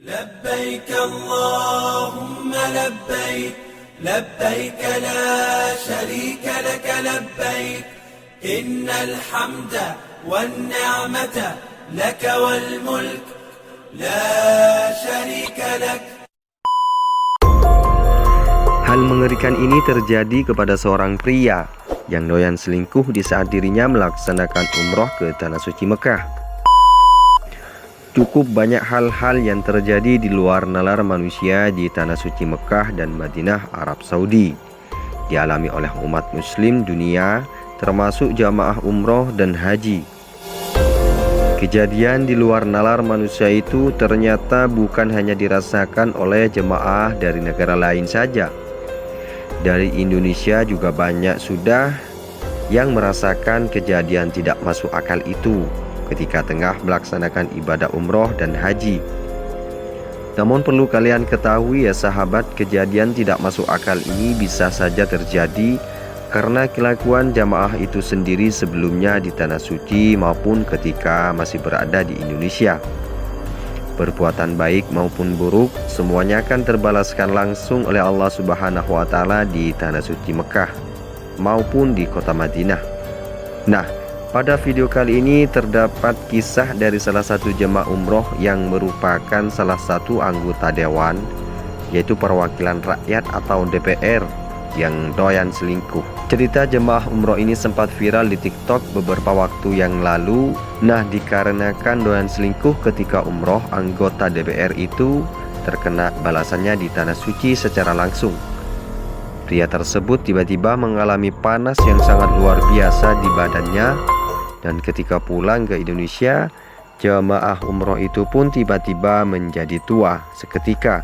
لبيك اللهم لبيك لبيك لا شريك لك لبيك إن الحمد والنعمة لك والملك لا شريك لك. Hal mengerikan ini terjadi kepada seorang pria yang doyan selingkuh di saat dirinya melaksanakan umroh ke Tanah Suci Mekah. Cukup banyak hal-hal yang terjadi di luar nalar manusia di Tanah Suci Mekah dan Madinah, Arab Saudi, dialami oleh umat muslim dunia, termasuk jamaah umroh dan haji. Kejadian di luar nalar manusia itu ternyata bukan hanya dirasakan oleh jemaah dari negara lain saja. Dari Indonesia juga banyak sudah yang merasakan kejadian tidak masuk akal itu ketika tengah melaksanakan ibadah umroh dan haji. Namun perlu kalian ketahui ya sahabat, kejadian tidak masuk akal ini bisa saja terjadi karena kelakuan jamaah itu sendiri sebelumnya di Tanah Suci maupun ketika masih berada di Indonesia. Perbuatan baik maupun buruk semuanya akan terbalaskan langsung oleh Allah Subhanahu wa Ta'ala di Tanah Suci Mekah maupun di kota Madinah. Nah, pada video kali ini terdapat kisah dari salah satu jemaah umroh yang merupakan salah satu anggota dewan, yaitu perwakilan rakyat atau DPR yang doyan selingkuh. Cerita jemaah umroh ini sempat viral di TikTok beberapa waktu yang lalu. Nah, dikarenakan doyan selingkuh ketika umroh, anggota DPR itu terkena balasannya di Tanah Suci secara langsung. Pria tersebut tiba-tiba mengalami panas yang sangat luar biasa di badannya, dan ketika pulang ke Indonesia, jemaah umroh itu pun tiba-tiba menjadi tua seketika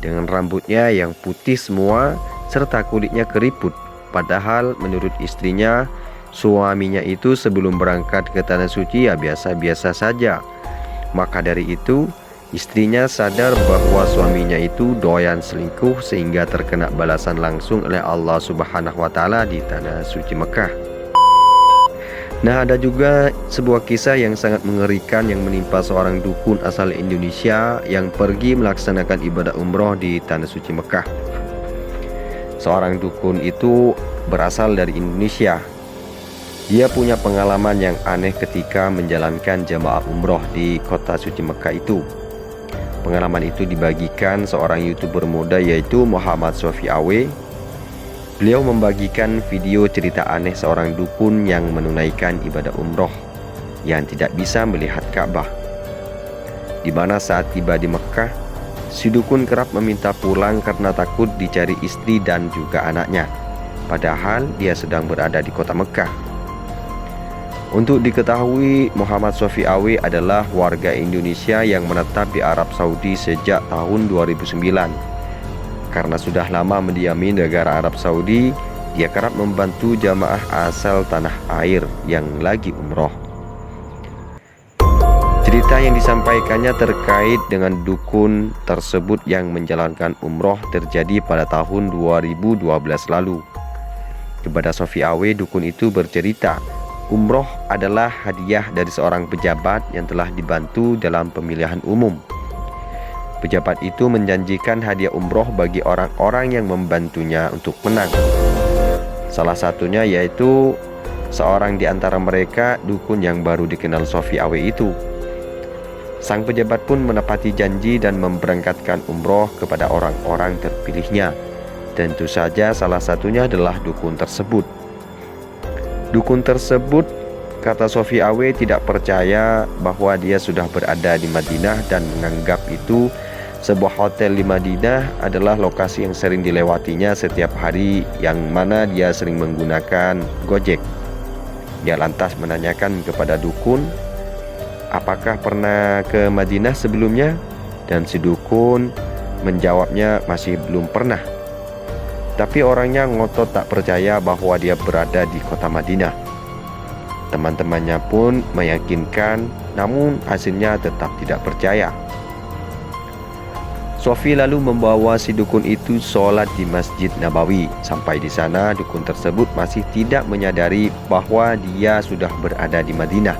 dengan rambutnya yang putih semua serta kulitnya keriput. Padahal menurut istrinya, suaminya itu sebelum berangkat ke Tanah Suci ya biasa-biasa saja. Maka dari itu, istrinya sadar bahwa suaminya itu doyan selingkuh sehingga terkena balasan langsung oleh Allah Subhanahu wa Ta'ala di Tanah Suci Mekah. Nah, ada juga sebuah kisah yang sangat mengerikan yang menimpa seorang dukun asal Indonesia yang pergi melaksanakan ibadah umroh di Tanah Suci Mekah. Seorang dukun itu berasal dari Indonesia. Dia punya pengalaman yang aneh ketika menjalankan jamaah umroh di kota suci Mekah itu. Pengalaman itu dibagikan seorang YouTuber muda yaitu Muhammad Sofi Awe. Beliau membagikan video cerita aneh seorang dukun yang menunaikan ibadah umroh yang tidak bisa melihat Ka'bah, di mana saat tiba di Mekah, si dukun kerap meminta pulang karena takut dicari istri dan juga anaknya, padahal dia sedang berada di kota Mekah. Untuk diketahui, Muhammad Sofi Awe adalah warga Indonesia yang menetap di Arab Saudi sejak tahun 2009. Karena sudah lama mendiami negara Arab Saudi, dia kerap membantu jamaah asal tanah air yang lagi umroh. Cerita yang disampaikannya terkait dengan dukun tersebut yang menjalankan umroh terjadi pada tahun 2012 lalu. Kepada Sofi Awe, dukun itu bercerita, umroh adalah hadiah dari seorang pejabat yang telah dibantu dalam pemilihan umum. Pejabat itu menjanjikan hadiah umroh bagi orang-orang yang membantunya untuk menang. Salah satunya yaitu seorang di antara mereka, dukun yang baru dikenal Sofi Awe itu. Sang pejabat pun menepati janji dan memberangkatkan umroh kepada orang-orang terpilihnya. Tentu saja salah satunya adalah dukun tersebut. Dukun tersebut, kata Sofi Awe, tidak percaya bahwa dia sudah berada di Madinah dan menganggap itu sebuah hotel di Madinah adalah lokasi yang sering dilewatinya setiap hari, yang mana dia sering menggunakan Gojek. Dia lantas menanyakan kepada dukun, apakah pernah ke Madinah sebelumnya? Dan si dukun menjawabnya masih belum pernah. Tapi orangnya ngotot tak percaya bahwa dia berada di kota Madinah. Teman-temannya pun meyakinkan, namun hasilnya tetap tidak percaya. Sofi lalu membawa si dukun itu sholat di Masjid Nabawi. Sampai di sana, dukun tersebut masih tidak menyadari bahwa dia sudah berada di Madinah.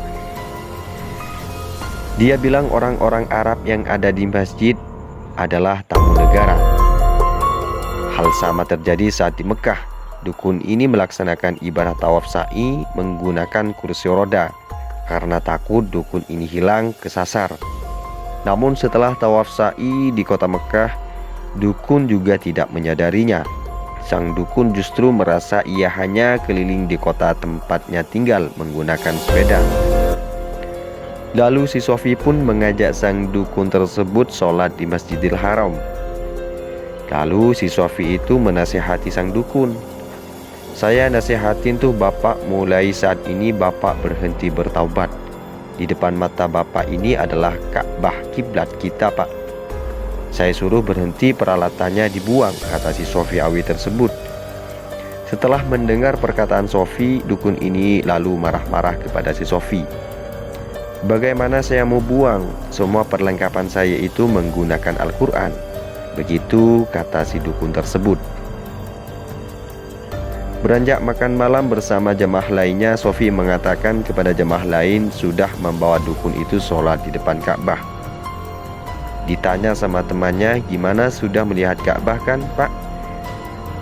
Dia bilang orang-orang Arab yang ada di masjid adalah tamu negara. Hal sama terjadi saat di Mekah. Dukun ini melaksanakan ibadah tawaf sa'i menggunakan kursi roda karena takut dukun ini hilang kesasar. Namun setelah tawaf sa'i di kota Mekah, dukun juga tidak menyadarinya. Sang dukun justru merasa ia hanya keliling di kota tempatnya tinggal menggunakan sepeda. Lalu si Sofi pun mengajak sang dukun tersebut sholat di Masjidil Haram. Lalu si Sofi itu menasihati sang dukun, "Saya nasihatin tuh Bapak, mulai saat ini Bapak berhenti bertaubat. Di depan mata Bapak ini adalah Ka'bah, kiblat kita Pak. Saya suruh berhenti, peralatannya dibuang," kata si Sofi Awi tersebut. Setelah mendengar perkataan Sofi, dukun ini lalu marah-marah kepada si Sofi. "Bagaimana saya mau buang? Semua perlengkapan saya itu menggunakan Al-Quran." Begitu kata si dukun tersebut. Beranjak makan malam bersama jemaah lainnya, Sofi mengatakan kepada jemaah lain sudah membawa dukun itu sholat di depan Ka'bah. Ditanya sama temannya, "Gimana, sudah melihat Ka'bah kan Pak?"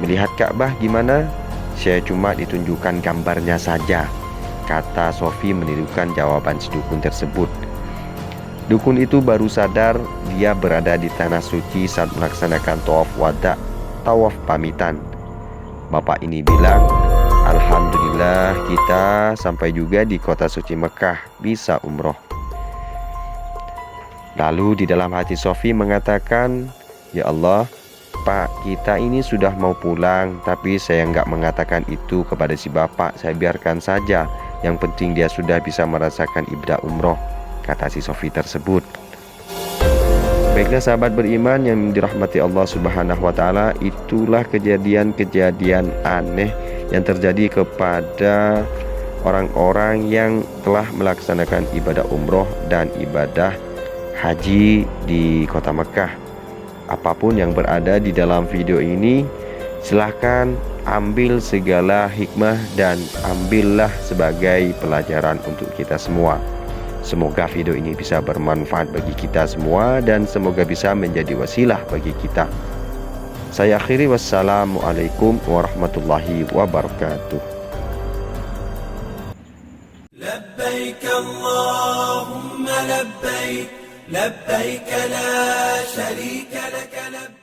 "Melihat Ka'bah gimana? Saya cuma ditunjukkan gambarnya saja," kata Sofi menirukan jawaban si dukun tersebut. Dukun itu baru sadar dia berada di tanah suci saat melaksanakan tawaf wada, tawaf pamitan. Bapak ini bilang, "Alhamdulillah kita sampai juga di kota suci Mekah, bisa umroh." Lalu di dalam hati Sofi mengatakan, "Ya Allah, Pak, kita ini sudah mau pulang, tapi saya nggak mengatakan itu kepada si bapak, saya biarkan saja. Yang penting dia sudah bisa merasakan ibadah umroh," kata si Sofi tersebut. Baiklah sahabat beriman yang dirahmati Allah Subhanahu wa Ta'ala, itulah kejadian-kejadian aneh yang terjadi kepada orang-orang yang telah melaksanakan ibadah umroh dan ibadah haji di kota Mekah. Apapun yang berada di dalam video ini, silahkan ambil segala hikmah dan ambillah sebagai pelajaran untuk kita semua. Semoga video ini bisa bermanfaat bagi kita semua dan semoga bisa menjadi wasilah bagi kita. Saya akhiri, wassalamualaikum warahmatullahi wabarakatuh. Labbaik Allahumma labbaik, labbaik la sharika lak labbaik.